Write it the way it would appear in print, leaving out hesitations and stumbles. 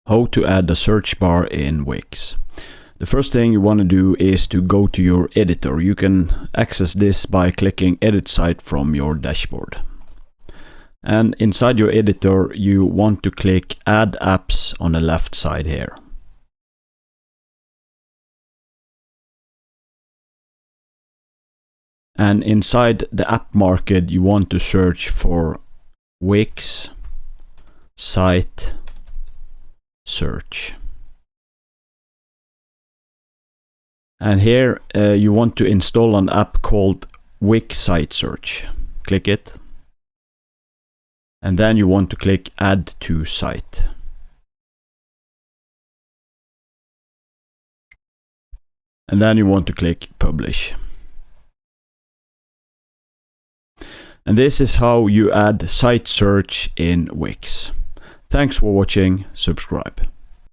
How to add a search bar in Wix. The first thing you want to do is to go to your editor. You can access this by clicking Edit Site from your dashboard. And inside your editor, you want to click Add Apps on the left side here. And inside the app market, you want to search for Wix Site Search. And here you want to install an app called Wix Site Search. Click it. And then you want to click Add to Site. And then you want to click Publish. And this is how you add site search in Wix. Thanks for watching. Subscribe.